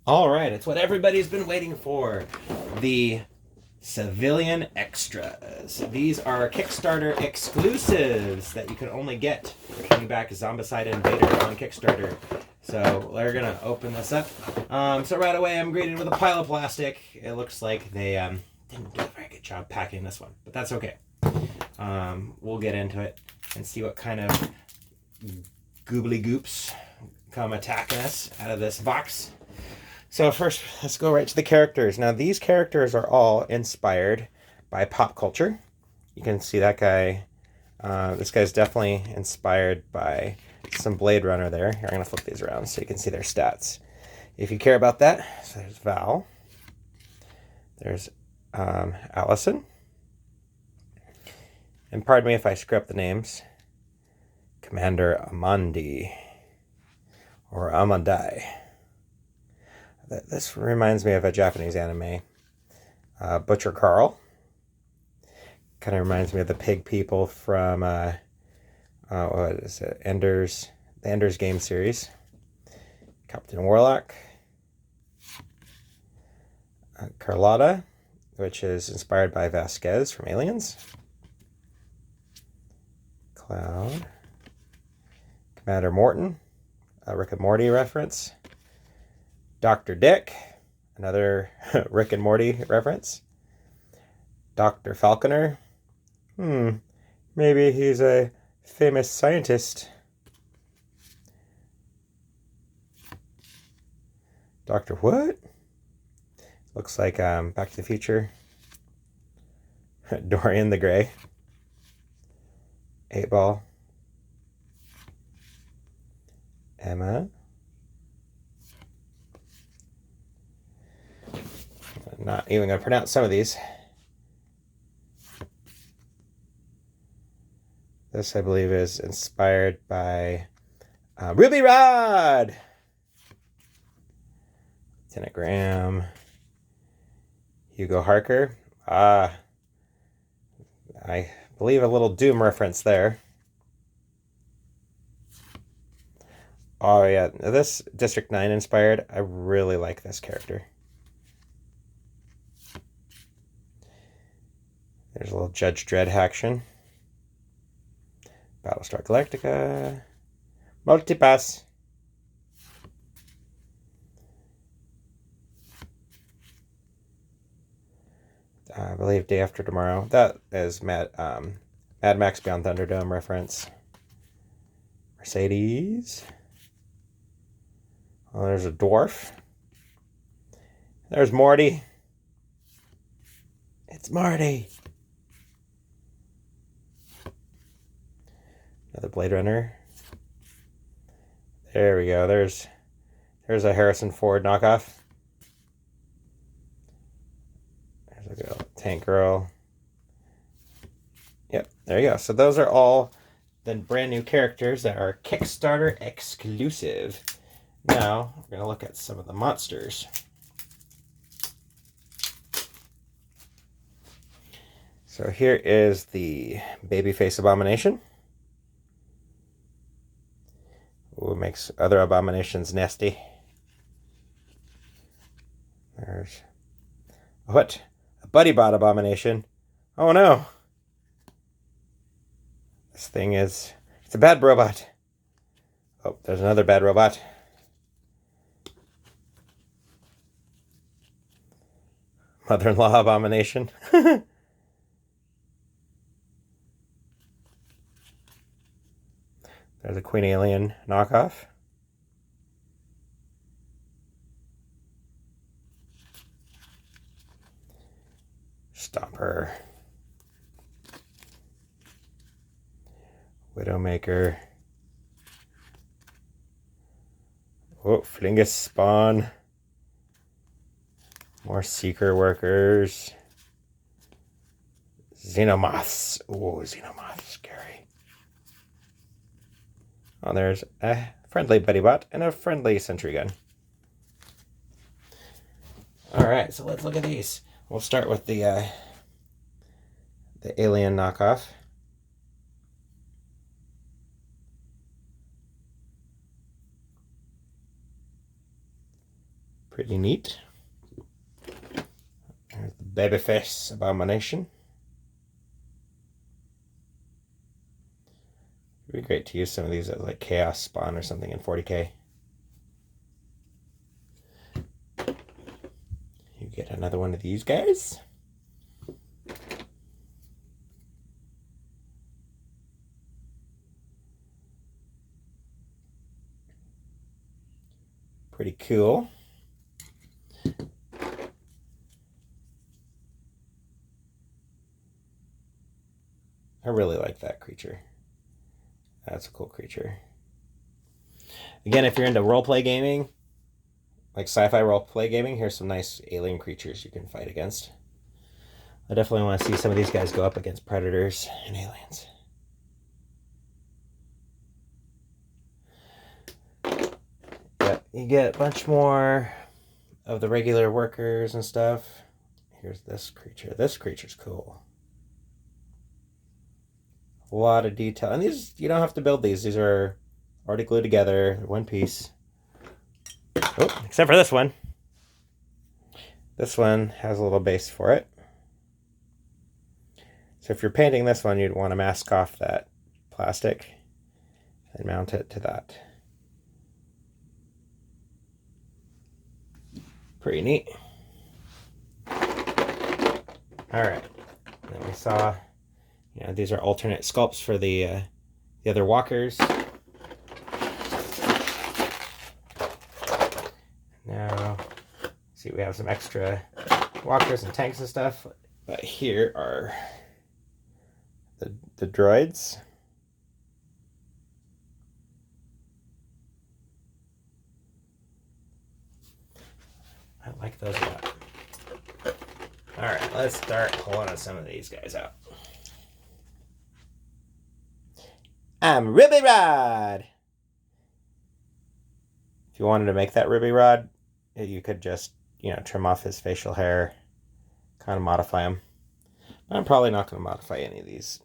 All right, it's what everybody's been waiting for. The civilian extras. These are Kickstarter exclusives that you can only get coming back Zombicide Invader on Kickstarter. So we're gonna open this up. So right away, I'm greeted with a pile of plastic. It looks like they didn't do a very good job packing this one, but that's okay. We'll get into it and see what kind of goobly goops come attacking us out of this box. So first, let's go right to the characters. Now, these characters are all inspired by pop culture. You can see that guy. This guy's definitely inspired by some Blade Runner there. Here, I'm going to flip these around so you can see their stats. If you care about that, so there's Val. There's Allison. And pardon me if I screw up the names. Commander Amandi. Or Amadai. This reminds me of a Japanese anime. Butcher Carl. Kind of reminds me of the pig people from what is it? The Ender's Game series. Captain Warlock. Carlotta, which is inspired by Vasquez from Aliens. Cloud. Commander Morton, a Rick and Morty reference. Dr. Dick, another Rick and Morty reference. Dr. Falconer. Maybe he's a famous scientist. Dr. What? Looks like Back to the Future. Dorian the Gray. 8-Ball. Emma. Not even going to pronounce some of these. This, I believe, is inspired by Ruby Rod. Lieutenant Graham. Hugo Harker. I believe a little Doom reference there. Oh, yeah. This District 9 inspired. I really like this character. There's a little Judge Dredd action. Battlestar Galactica. Multipass. I believe Day After Tomorrow. That is Mad Max Beyond Thunderdome reference. Mercedes. Oh, there's a dwarf. There's Morty. It's Marty. Another Blade Runner. There we go. There's a Harrison Ford knockoff. There's a Tank Girl. Yep, there you go. So those are all the brand new characters that are Kickstarter exclusive. Now, we're going to look at some of the monsters. So here is the Babyface Abomination. Ooh, makes other abominations nasty. There's what? A Buddy Bot Abomination. Oh no. This thing it's a bad robot. Oh, there's another bad robot. Mother-in-law Abomination. There's a Queen Alien knockoff. Stomper. Widowmaker. Oh, Flingus Spawn. More Seeker Workers. Xenomoths. Oh, Xenomoths, scary. Oh, there's a friendly Buddy Bot and a friendly Sentry Gun. Alright, so let's look at these. We'll start with the Alien knockoff. Pretty neat. There's the babyface abomination. It'd be great to use some of these as like Chaos Spawn or something in 40k. You get another one of these guys. Pretty cool. I really like that creature. That's a cool creature. Again, if you're into roleplay gaming, like sci-fi roleplay gaming, here's some nice alien creatures you can fight against. I definitely want to see some of these guys go up against predators and aliens. Yep, you get a bunch more of the regular workers and stuff. Here's this creature. This creature's cool. A lot of detail. And these, you don't have to build these. These are already glued together, one piece. Oh, except for this one. This one has a little base for it. So if you're painting this one, you'd want to mask off that plastic and mount it to that. Pretty neat. Alright. Then we saw, these are alternate sculpts for the other walkers. Now, see, we have some extra walkers and tanks and stuff. But here are the droids. I like those a lot. Alright, let's start pulling some of these guys out. I'm Ruby Rod! If you wanted to make that Ruby Rod, you could just, trim off his facial hair, kind of modify him. But I'm probably not going to modify any of these.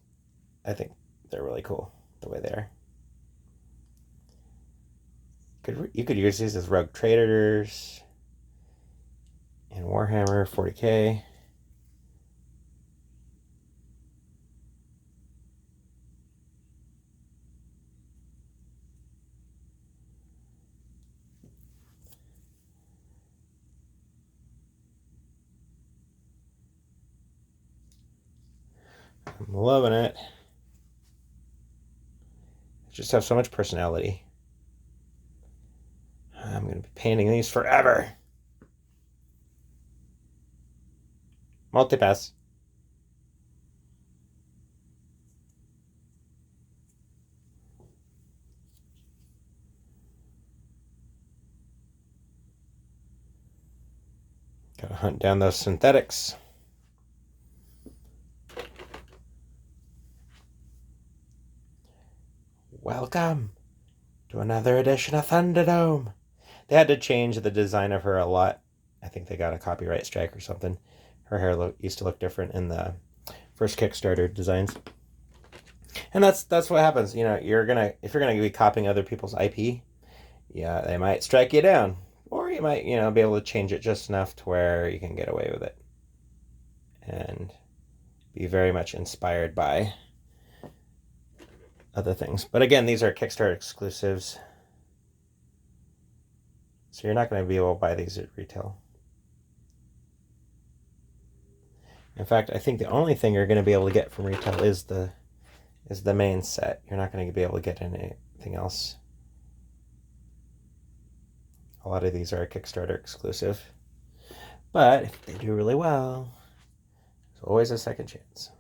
I think they're really cool the way they are. You could use these as rogue traders in Warhammer 40k. I'm loving it. They just have so much personality. I'm going to be painting these forever. Multipass. Gotta hunt down those synthetics. Welcome to another edition of Thunderdome. They had to change the design of her a lot. I think they got a copyright strike or something. Her hair used to look different in the first Kickstarter designs. And that's what happens. If you're gonna be copying other people's IP, yeah, they might strike you down. Or you might, be able to change it just enough to where you can get away with it. And be very much inspired by other things. But again, these are Kickstarter exclusives. So you're not going to be able to buy these at retail. In fact, I think the only thing you're going to be able to get from retail is the main set. You're not going to be able to get anything else. A lot of these are Kickstarter exclusive. But if they do really well, there's always a second chance.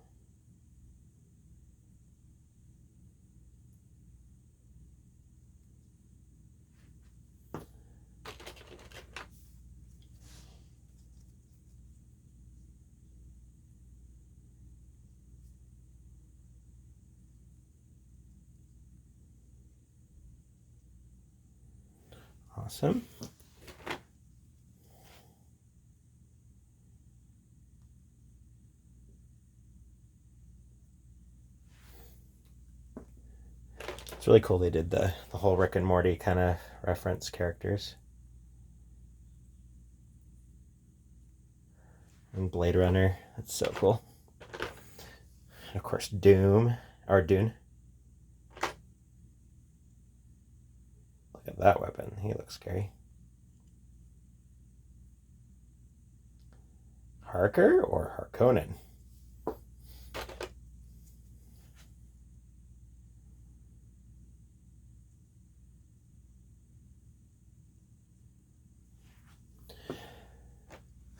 Awesome. It's really cool they did the whole Rick and Morty kind of reference characters. And Blade Runner. That's so cool. And of course, Dune. Look at that weapon. He looks scary. Harker or Harkonnen?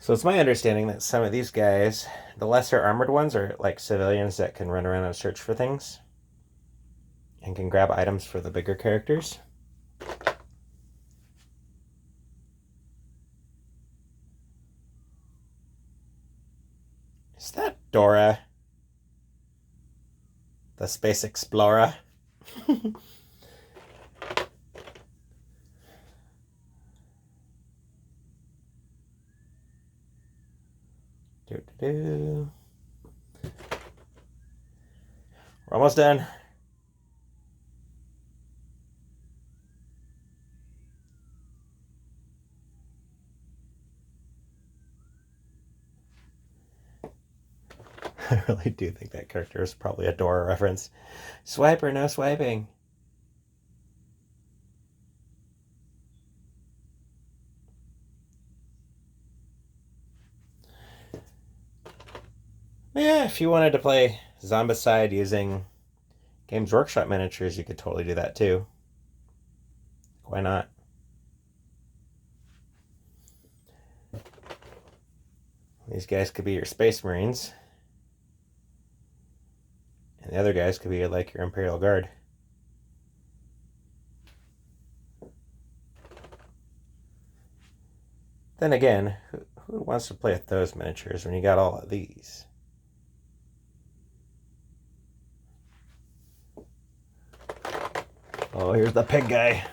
So it's my understanding that some of these guys, the lesser armored ones, are like civilians that can run around and search for things and can grab items for the bigger characters. Is that Dora, the space explorer? We're almost done. I really do think that character is probably a Dora reference. Swipe or no swiping? Yeah, if you wanted to play Zombicide using Games Workshop miniatures, you could totally do that too. Why not? These guys could be your Space Marines. And the other guys could be like your Imperial Guard. Then again, who wants to play with those miniatures when you got all of these? Oh, here's the pig guy.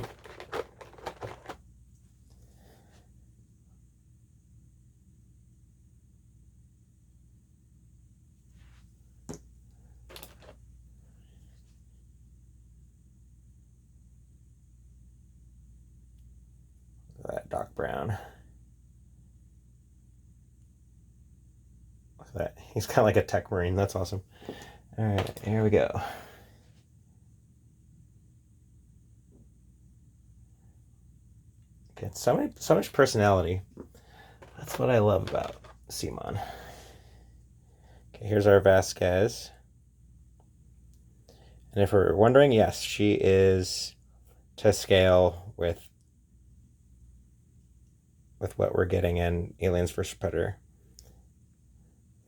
Look at that Doc Brown. Look at that. He's kind of like a tech marine. That's awesome. All right, here we go. Okay, so much personality. That's what I love about cmon. Okay, here's our Vasquez. And if we're wondering, yes, she is to scale with what we're getting in Aliens vs. Predator.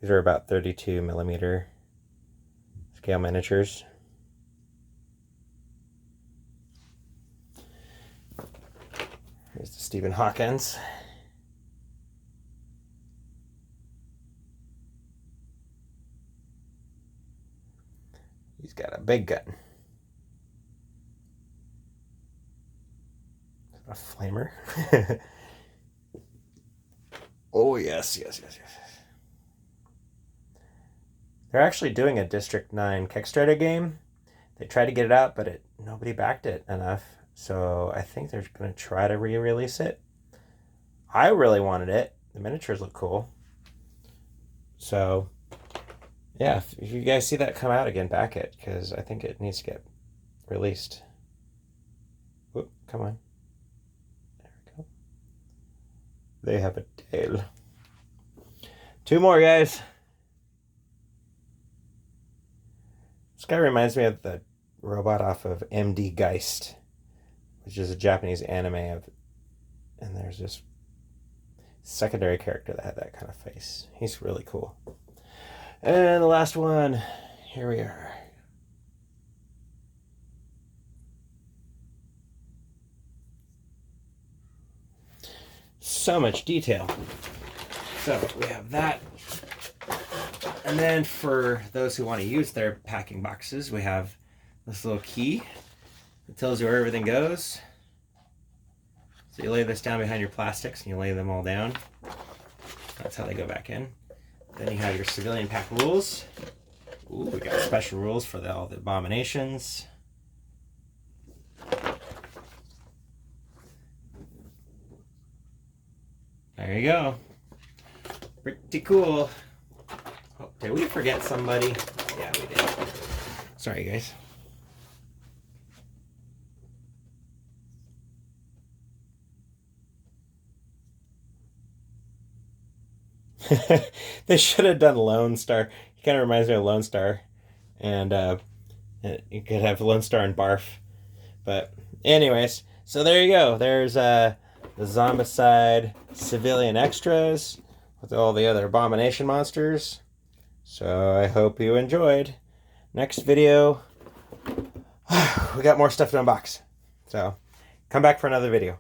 These are about 32 millimeter scale miniatures. Here's the Stephen Hawkins. He's got a big gun. A flamer. Oh, yes. They're actually doing a District 9 Kickstarter game. They tried to get it out, but nobody backed it enough. So I think they're going to try to re-release it. I really wanted it. The miniatures look cool. So, yeah, if you guys see that come out again, back it, because I think it needs to get released. Whoop, come on. There we go. They have a tail. 2 more, guys. This guy reminds me of the robot off of MD Geist, which is a Japanese anime and there's this secondary character that had that kind of face. He's really cool. And the last one, here we are. So much detail. So we have that. And then for those who want to use their packing boxes, we have this little key that tells you where everything goes. So you lay this down behind your plastics and you lay them all down. That's how they go back in. Then you have your civilian pack rules. Ooh, we got special rules for all the abominations. There you go. Pretty cool. Oh, did we forget somebody? Yeah, we did. Sorry, guys. They should have done Lone Star. He kind of reminds me of Lone Star. And you could have Lone Star and Barf. But anyways, so there you go. There's the Zombicide civilian extras with all the other abomination monsters. So I hope you enjoyed. Next video, we got more stuff to unbox. So come back for another video.